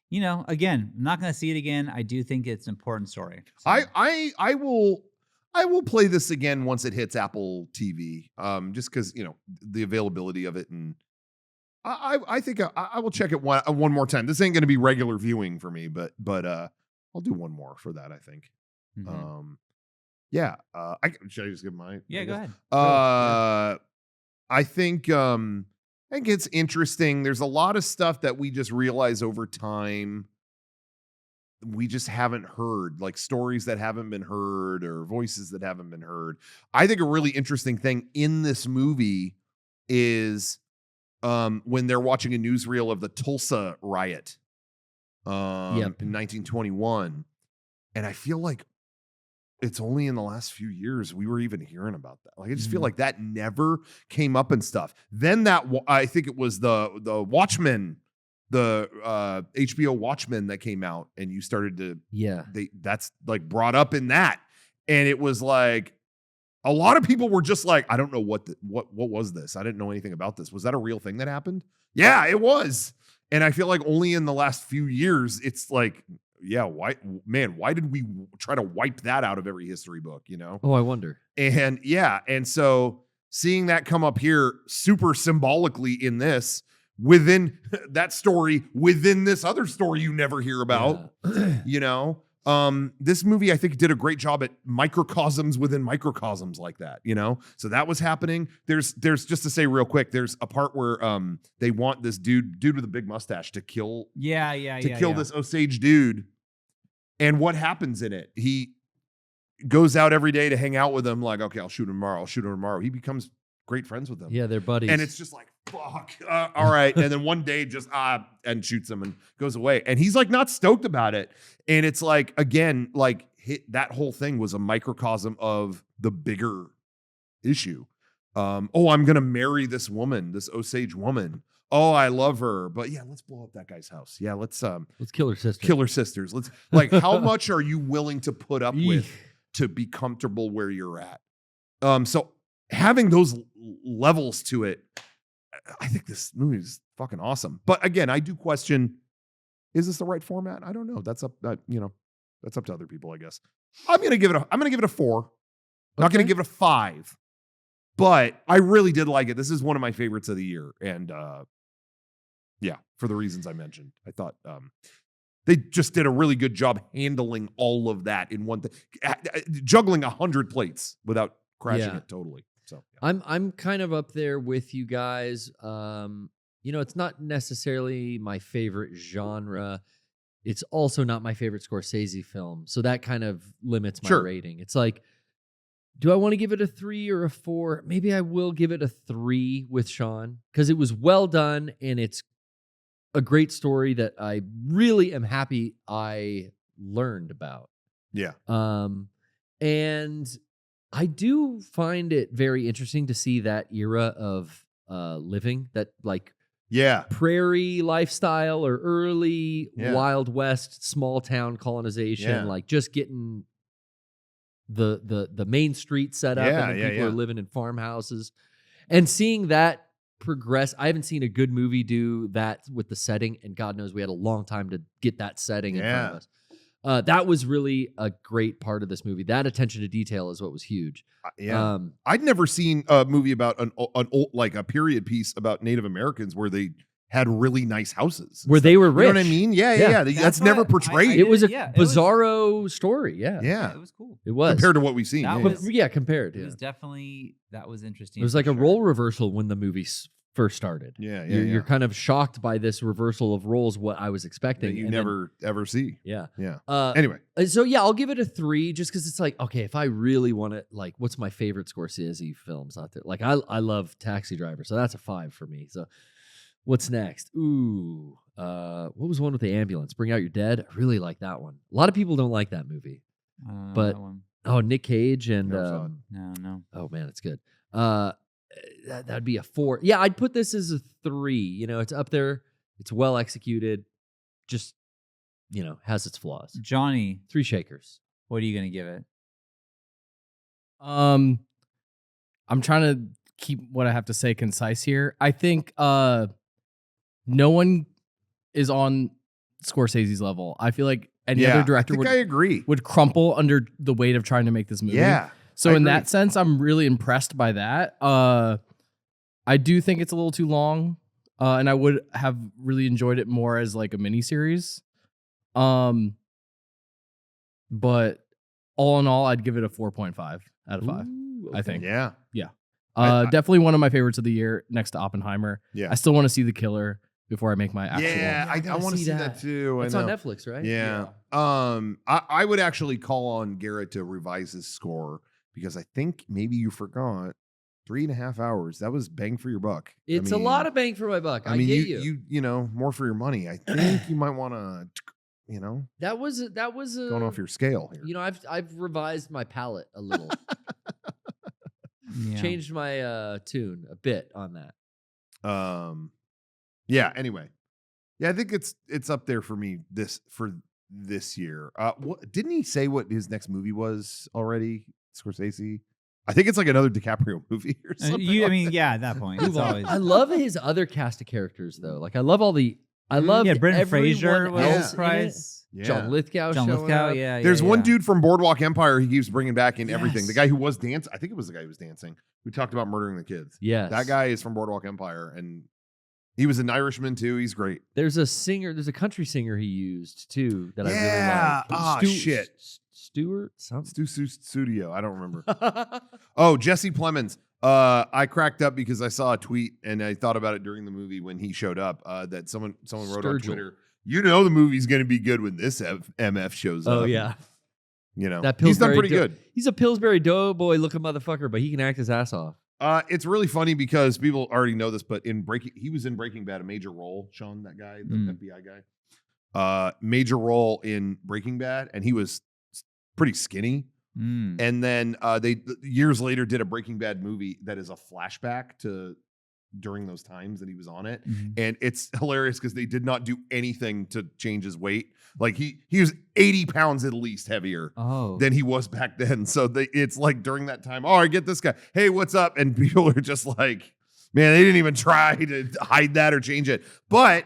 you know, again, I'm not going to see it again. I do think it's an important story. So. I will play this again once it hits Apple TV. Just because you know the availability of it, and I think I will check it one more time. This ain't going to be regular viewing for me, but I'll do one more for that. I think. Mm-hmm. Yeah. Should I just give mine? Yeah, go ahead. I think it's interesting. There's a lot of stuff that we just realize over time we just haven't heard, like stories that haven't been heard or voices that haven't been heard. I think a really interesting thing in this movie is when they're watching a newsreel of the Tulsa riot in 1921. And I feel like it's only in the last few years we were even hearing about that. Like I just feel like that never came up and stuff. Then I think it was the Watchmen, the HBO Watchmen that came out, and you started to that's like brought up in that, and it was like a lot of people were just like, I don't know what was this? I didn't know anything about this. Was that a real thing that happened? Yeah, it was. And I feel like only in the last few years it's like why did we try to wipe that out of every history book, you know? Oh, I wonder. And so seeing that come up here super symbolically in this, within that story, within this other story you never hear about, you know? This movie, I think, did a great job at microcosms within microcosms like that, you know? So that was happening. There's just to say real quick, there's a part where they want this dude with a big mustache to kill this Osage dude. And what happens in it? He goes out every day to hang out with him, like, okay, I'll shoot him tomorrow. He becomes great friends with them. Yeah, they're buddies. And it's just like, fuck, all right. And then one day just, and shoots him and goes away. And he's like not stoked about it. And it's like, again, like that whole thing was a microcosm of the bigger issue. I'm going to marry this woman, this Osage woman. Oh, I love her. But yeah, let's blow up that guy's house. Yeah, let's kill her sister. Kill her sisters. Let's like, how much are you willing to put up with to be comfortable where you're at? So having those levels to it, I think this movie is fucking awesome. But again, I do question, is this the right format? I don't know. That's up to other people, I guess. I'm gonna give it a 4. Not gonna give it a 5. But I really did like it. This is one of my favorites of the year. And for the reasons I mentioned. I thought they just did a really good job handling all of that in one thing, juggling 100 plates without crashing it totally. So I'm kind of up there with you guys. It's not necessarily my favorite genre. It's also not my favorite Scorsese film. So that kind of limits my rating. It's like, do I want to give it a 3 or a 4? Maybe I will give it a 3 with Shawn because it was well done and it's a great story that I really am happy I learned about. Yeah. And I do find it very interesting to see that era of living, that like prairie lifestyle or early Wild West small town colonization, like just getting the main street set up and then people are living in farmhouses and seeing that progress. I haven't seen a good movie do that with the setting, and God knows we had a long time to get that setting in front of us. That was really a great part of this movie. That attention to detail is what was huge. I'd never seen a movie about an old, like a period piece about Native Americans where they had really nice houses. Where they were rich. You know what I mean? Yeah. That's never portrayed. It was a bizarro story. Yeah. It was cool. It was. Compared to what we've seen. Compared. It was definitely, that was interesting. It was like a role reversal when the movie first started. You're kind of shocked by this reversal of roles, what I was expecting. That you never ever see. Yeah. Anyway. So I'll give it a 3 just because it's like, okay, if I really want to, like, what's my favorite Scorsese films out there? Like, I love Taxi Driver, so that's a 5 for me. So what's next? Ooh. What was one with the ambulance? Bring Out Your Dead? I really like that one. A lot of people don't like that movie. But, Nick Cage and... No. Oh, man, it's good. That'd be a 4. Yeah, I'd put this as a 3. You know, it's up there. It's well executed. Just, has its flaws. Johnny, 3 shakers. What are you going to give it? I'm trying to keep what I have to say concise here. I think no one is on Scorsese's level. I feel like any other director would crumple under the weight of trying to make this movie. Yeah. So in that sense, I'm really impressed by that. I do think it's a little too long, and I would have really enjoyed it more as like a miniseries. But all in all, I'd give it a 4.5 out of 5. Ooh, I think. Yeah. Definitely one of my favorites of the year, next to Oppenheimer. Yeah. I still want to see The Killer before I make my actual. Yeah, I want to see that too. It's on Netflix, right? Yeah. I would actually call on Garrett to revise his score because I think maybe you forgot 3.5 hours. That was bang for your buck. It's a lot of bang for my buck. I mean, you know, more for your money. I think you might want to, that was a going off your scale here. I've revised my palette a little. Changed my tune a bit on that. Anyway. Yeah, I think it's up there for me this year. Didn't he say what his next movie was already? Scorsese? I think it's like another DiCaprio movie or something. At that point. It's always... I love his other cast of characters though. Like I love all the Brendan Fraser was prize. John Lithgow. John showing Lithgow, up. yeah. There's one yeah. dude from Boardwalk Empire he keeps bringing back in everything. Yes. The guy who was dancing. I think it was the guy who was dancing. We talked about murdering the kids. Yes. That guy is from Boardwalk Empire, and he was an Irishman too. He's great. There's a country singer he used too that I really Yeah. like. Ah, shit. Stewart? Something. Studio. I don't remember. Oh, Jesse Plemons. I cracked up because I saw a tweet and I thought about it during the movie when he showed up. That someone wrote on Sturgill. Twitter. You know the movie's going to be good when this MF shows up. Oh yeah. You know, That he's done Pillsbury pretty good. He's a Pillsbury Doughboy looking motherfucker, but he can act his ass off. It's really funny because people already know this, but he was in Breaking Bad, a major role. Shawn, that guy, the FBI guy, major role in Breaking Bad, and he was pretty skinny. And then they years later did a Breaking Bad movie that is a flashback to during those times that he was on it, and it's hilarious because they did not do anything to change his weight. Like he was 80 pounds at least heavier than he was back then. So it's like during that time, I get this guy. Hey, what's up? And people are just like, man, they didn't even try to hide that or change it. But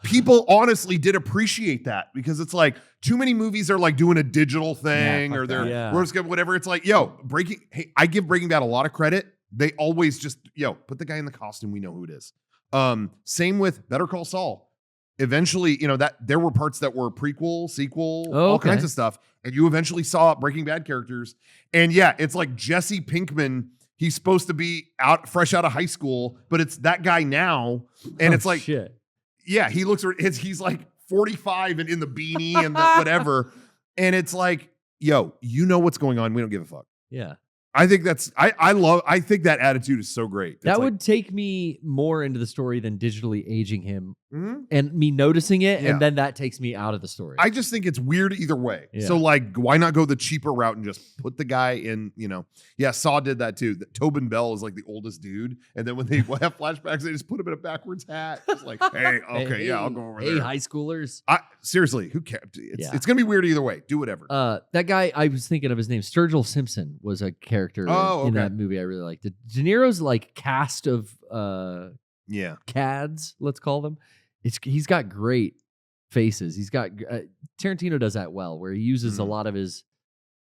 people honestly did appreciate that because it's like too many movies are like doing a digital thing or they're we're just gonna whatever. It's like, I give Breaking Bad a lot of credit. They always just, put the guy in the costume. We know who it is. Same with Better Call Saul. Eventually, that there were parts that were prequel, sequel, all kinds of stuff. And you eventually saw Breaking Bad characters. And it's like Jesse Pinkman. He's supposed to be fresh out of high school, but it's that guy now. And it's like, shit. Yeah, he looks, he's like 45 and in the beanie and the whatever. And it's like, you know what's going on. We don't give a fuck. Yeah. I think I think that attitude is so great. That would take me more into the story than digitally aging him Mhm. and me noticing it. Yeah. And then that takes me out of the story. I just think it's weird either way. Yeah. So why not go the cheaper route and just put the guy in, Saw did that too. Tobin Bell is like the oldest dude. And then when they have flashbacks, they just put him in a backwards hat. It's like, hey, okay, I'll go over there. Hey, high schoolers. Seriously, who cares? It's going to be weird either way. Do whatever. That guy, I was thinking of his name, Sturgill Simpson was a character in that movie I really liked. De Niro's cast of cads, let's call them. He's got great faces. He's got Tarantino does that well, where he uses a lot of his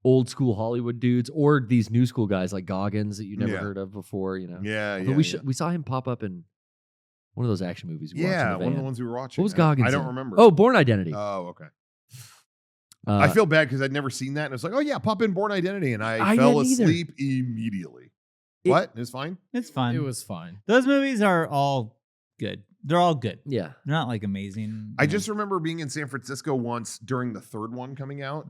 old school Hollywood dudes or these new school guys like Goggins that you never heard of before. But we saw him pop up in one of those action movies. We watched in the one of the van. ones we were watching. What was Goggins? I don't in? remember. Oh, Born Identity. Oh, okay. I feel bad because I'd never seen that, and it's like, pop in Born Identity, and I fell asleep immediately. It was fine. It's fun. It was fine. Those movies are all good. They're all good. Yeah. They're not amazing. I just remember being in San Francisco once during the third one coming out,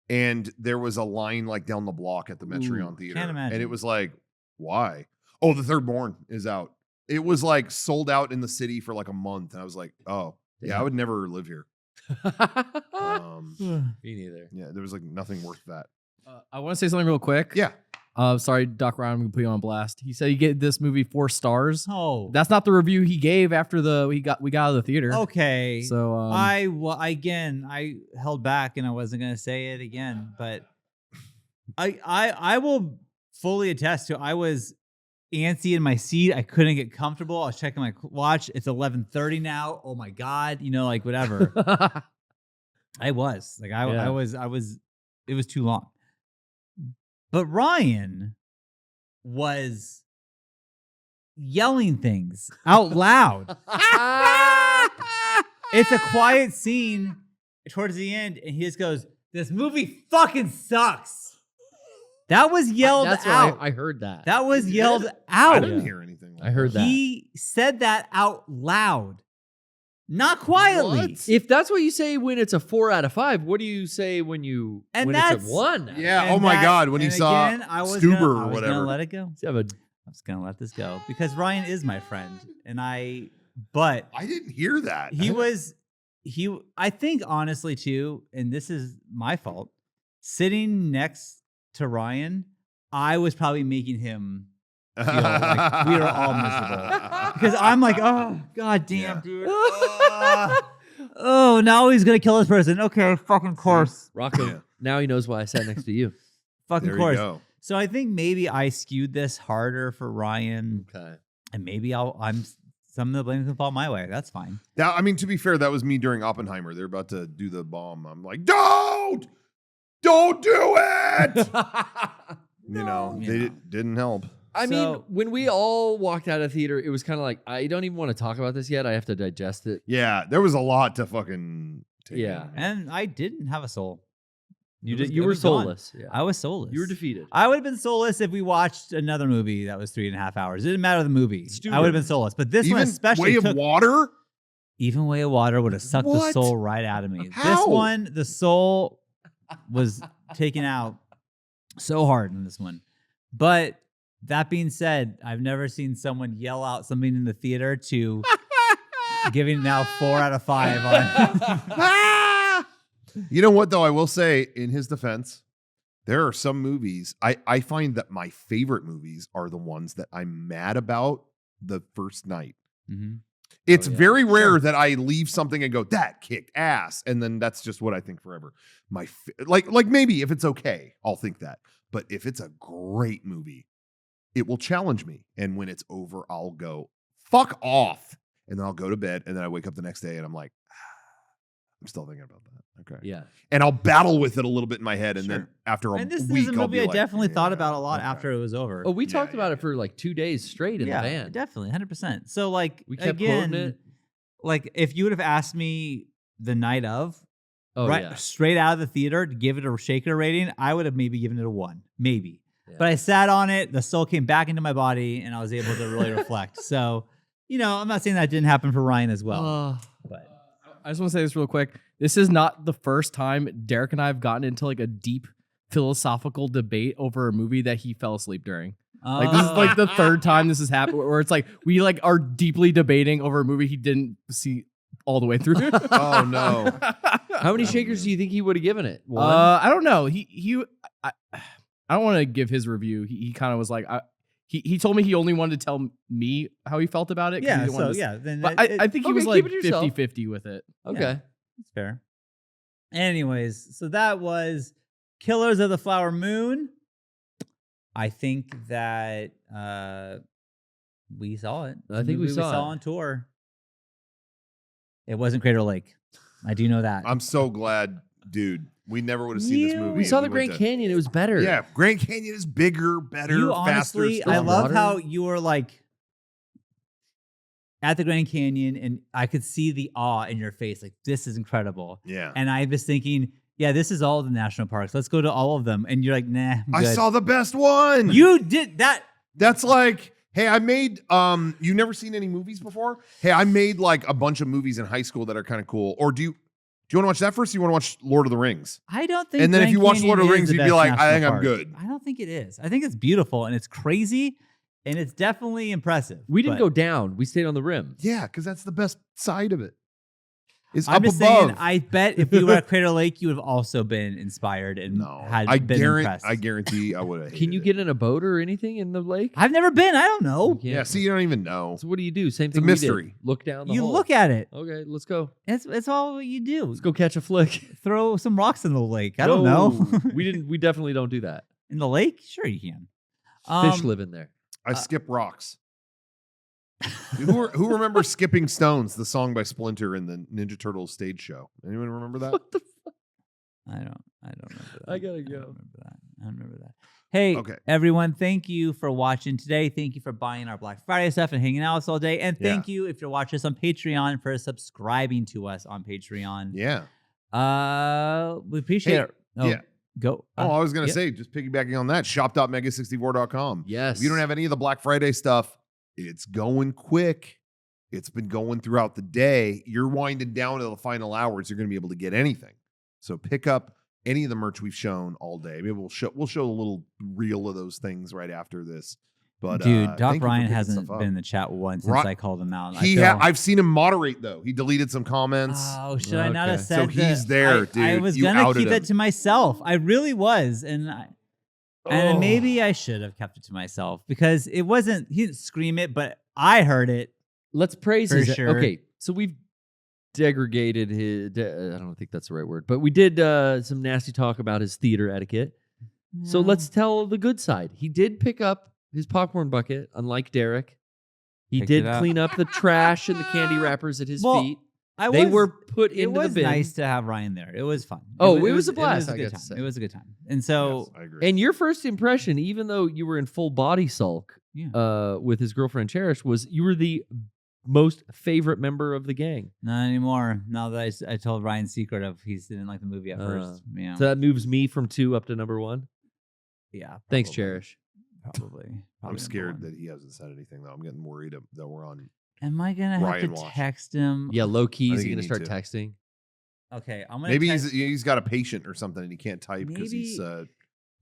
and there was a line down the block at the Metreon Theater. Can't imagine. And it was like, why? Oh, the third Born is out. It was sold out in the city for a month. And I was like, oh, yeah, I would never live here. Me neither. Yeah, there was nothing worth that. I want to say something real quick. Yeah. Sorry, Doc Ryan, I'm going to put you on blast. He said he gave this movie 4 stars. Oh. That's not the review he gave after we got out of the theater. Okay. So I held back and I wasn't going to say it again, but I will fully attest to I was antsy in my seat. I couldn't get comfortable. I was checking my watch. It's 11:30 now. Oh my God. Whatever. I was it was too long. But Ryan was yelling things out loud. It's a quiet scene towards the end, and he just goes, "This movie fucking sucks." That was yelled out. I heard that. That was yelled out. I didn't hear anything. I heard that. He said that out loud. Not quietly. What? If that's what you say when it's a 4 out of 5, what do you say when it's a 1? Yeah. And Oh my God. When he saw again, I was Stuber gonna, or I was whatever. gonna let it go. I was gonna let this go because Ryan is my friend, but I didn't hear that. I think honestly too, and this is my fault. Sitting next to Ryan, I was probably making him feel like we are all miserable because I'm like, oh God damn, dude. Oh, now he's gonna kill this person. Okay, fucking course. Rocco, now he knows why I sat next to you. Fucking There course. you go. So I think maybe I skewed this harder for Ryan, Okay. and maybe I'm some of the blame can fall my way. That's fine. Now, I mean, to be fair, that was me during Oppenheimer. They're about to do the bomb. I'm like, don't do it. You know, they didn't help. I mean, when we all walked out of theater, it was kind of like, I don't even want to talk about this yet. I have to digest it. Yeah, there was a lot to fucking take Yeah. in. And I didn't have a soul. You were soulless. Yeah. I was soulless. You were defeated. I would have been soulless if we watched another movie that was 3.5 hours. It didn't matter the movie. I would have been soulless. But this one Even especially Way of Water? Even Way of Water would have sucked the What? soul right out of me. This How? one, the soul was taken out so hard in this one. But that being said, I've never seen someone yell out something in the theater to giving now 4 out of 5 on. You know what, though? I will say, in his defense, there are some movies. I find that my favorite movies are the ones that I'm mad about the first night. Mm-hmm. It's very rare that I leave something and go, that kicked ass. And then that's just what I think forever. Like maybe if it's okay, I'll think that. But if it's a great movie, it will challenge me. And when it's over, I'll go, fuck off. And then I'll go to bed. And then I wake up the next day and I'm like, I'm still thinking about that. Okay. Yeah. And I'll battle with it a little bit in my head. And then after a week, And this is a I'll be movie I like, definitely thought yeah, about a lot okay. after it was over. Oh, we talked about it for like 2 days straight in the van. Definitely, 100%. So like, We kept again, quoting it. like if you would have asked me the night of, Oh, right, yeah. straight out of the theater to give it a shaker rating, I would have maybe given it a 1, maybe. Yeah. But I sat on it, the soul came back into my body, and I was able to really reflect. So, you know, I'm not saying that didn't happen for Ryan as well. But I just want to say this real quick. This is not the first time Derek and I have gotten into like a deep philosophical debate over a movie that he fell asleep during. Like this is like the third time this has happened where it's like we like are deeply debating over a movie he didn't see all the way through. Oh no. How many shakers do you think he would have given it? One? I don't know. I don't want to give his review. He kind of was like he told me he only wanted to tell me how he felt about it. yeah, so yeah, then But I think he okay, was keep like it yourself. 50-50 with it. Okay. that's fair. Anyways, so that was Killers of the Flower Moon. I think that we saw it. I think we saw it. on tour. It wasn't Crater Lake. I do know that. I'm so glad, dude. We never would have seen this movie. We if saw the went Grand to- Canyon. It was better. Yeah, Grand Canyon is bigger, better, You faster. honestly, I stronger. love water. how you were like at the Grand Canyon, and I could see the awe in your face. Like, this is incredible. Yeah. And I was thinking, yeah, this is all the national parks. Let's go to all of them. And you're like, nah, I'm I good. saw the best one. You did that. That's like, hey, I made you've never seen any movies before? Hey, I made like a bunch of movies in high school that are kind of cool. Or do you want to watch that first? Or you want to watch Lord of the Rings? I don't think. And then if Grand you watch Canyon Lord of the is Rings, you'd be best like, I national think I'm park. good. I don't think it is. I think it's beautiful and it's crazy and it's definitely impressive. We didn't but go down. We stayed on the rim. Yeah, because that's the best side of it. It's I'm up just above. saying, I bet if we were at Crater Lake, you would have also been inspired and no, had I been impressed. guarantee I would have. Can you get in a boat or anything in the lake? I've never been. I don't know. You can't. Yeah, see, you don't even know. So what do you do? Same It's a thing. we mystery. did. Look down the You hole. look at it. Okay, let's go. It's all what you do. Let's go catch a flick. Throw some rocks in the lake. I don't know. No, we didn't. We definitely don't do that. In the lake? Sure you can. Fish live in there. I skip rocks. Who remembers Skipping Stones, the song by Splinter in the Ninja Turtles stage show? Anyone remember that? What the fuck? I don't remember that. I gotta go. I don't remember that. Hey, Okay. everyone, thank you for watching today. Thank you for buying our Black Friday stuff and hanging out with us all day. And thank you if you're watching us on Patreon for subscribing to us on Patreon. Yeah. We appreciate Hey, it. Oh, yeah. Go. Oh, I was going to yeah. say, just piggybacking on that, shop.mega64.com. Yes. If you don't have any of the Black Friday stuff, it's going quick. It's been going throughout the day. You're winding down to the final hours. You're going to be able to get anything. So pick up any of the merch we've shown all day. Maybe we'll show a little reel of those things right after this. But Dude, thank Doc you for Ryan picking hasn't stuff up. been in the chat once since I called him out. I've seen him moderate though. He deleted some comments. Oh, should I not have Okay. said So that? he's there, dude. I was You gonna outed keep him. it to myself. I really was, and maybe I should have kept it to myself because it wasn't. He didn't scream it, but I heard it. Let's praise For his. sure. Okay, so we've degraded his. I don't think that's the right word, but we did some nasty talk about his theater etiquette. So let's tell the good side. He did pick up his popcorn bucket, unlike Derek. He Picked did it up. clean up the trash and the candy wrappers at his Well, feet. They were put It into was the bin. nice to have Ryan there. It was fun. Oh, it was a blast, I It was a good gotta time. say. It was a good time. And so, Yes, I agree. And your first impression, even though you were in full body sulk with his girlfriend Cherish, was you were the most favorite member of the gang. not anymore. Now that I told Ryan's secret of he didn't like the movie at first. Yeah. So that moves me from 2 up to number 1. Yeah. Thanks, probably. Cherish. Probably. I'm scared number that he hasn't said anything though. I'm getting worried that we're on. one. Am I gonna have Ryan to watch. text him? Yeah, low key. I Is think he you going to need start to. texting? Okay. I'm gonna. Maybe text, he's got a patient or something and he can't type because he's Maybe-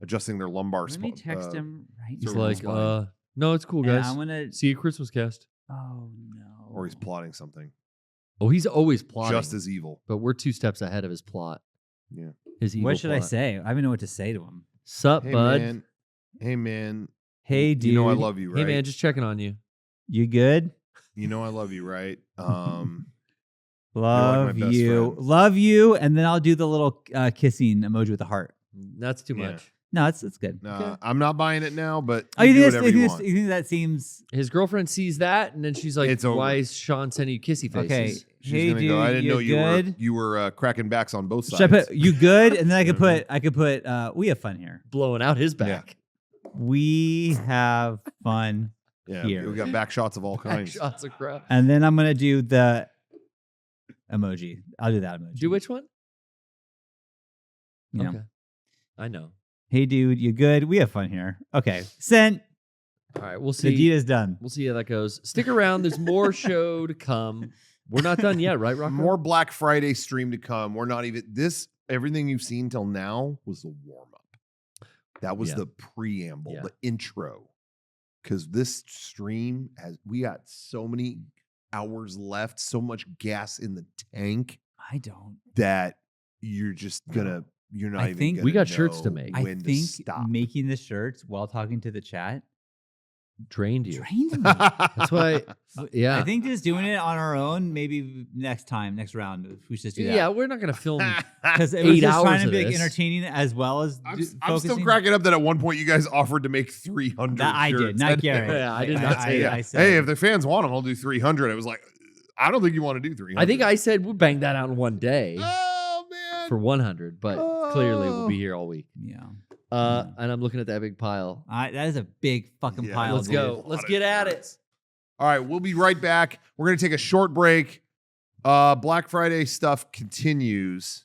adjusting their lumbar. Let me text him right He's now. like, spine. no, it's cool, And guys. I'm gonna. See you at Christmas cast. Oh no. or he's plotting something Oh, he's always plotting. just as evil. But we're 2 steps ahead of his plot. Yeah. His evil What should I plot. say? I don't even know what to say to him. Sup, Hey bud? man. Hey man. Hey, dude. You know I love you, right? Hey, man, just checking on you. You good? You know I love you, right? my Love best you. friend. Love you. And then I'll do the little kissing emoji with the heart. That's too Yeah. much. No, it's good. Okay. I'm not buying it now, but Oh, you you do think, whatever you want. you think that seems His girlfriend sees that, and then she's like, It's over. why is Sean sending you kissy faces? okay? She's Hey, gonna dude, go. I didn't you know good? you were cracking backs on both Should sides. I put you good? And then I could Mhm. put we have fun here. Blowing out his Yeah. back. We have fun. yeah, here. we got back shots of all Back kinds. shots of crap. And then I'm gonna do the emoji. I'll do that emoji. Do which one? You know. Okay. I know. Hey, dude, you good? We have fun here. Okay, sent. All right, we'll The see. deed is done. We'll see how that goes. Stick around. There's more show to come. We're not done yet, right, Rocco? More Black Friday stream to come. We're not even everything you've seen till now was the warm up. That was Yeah. the preamble, Yeah. the intro. Because this stream we got so many hours left, so much gas in the tank I don't. that you're just gonna you're not I even think- gonna We got shirts to know make. I when to think stop. making the shirts while talking to the chat Drained you. drained me. That's why. Yeah. I think just doing it on our own, maybe next round, we should just do that. Yeah, we're not going to film. Because it was 8 just trying hours to of be like, this. entertaining as well as I'm focusing. still cracking up that at one point you guys offered to make 300 That I did, shirts. not And- Garrett. Yeah, I did not say that. I said, Hey, if the fans want them, I'll do 300. I was like, I don't think you want to do 300. I think I said we'll bang that out in one day Oh man. for 100, but clearly we'll be here all week. yeah, And I'm looking at that big pile. that is a big fucking Yeah, pile. Let's dude. go. Let's get at it. All right, we'll be right back. We're gonna take a short break. Black Friday stuff continues.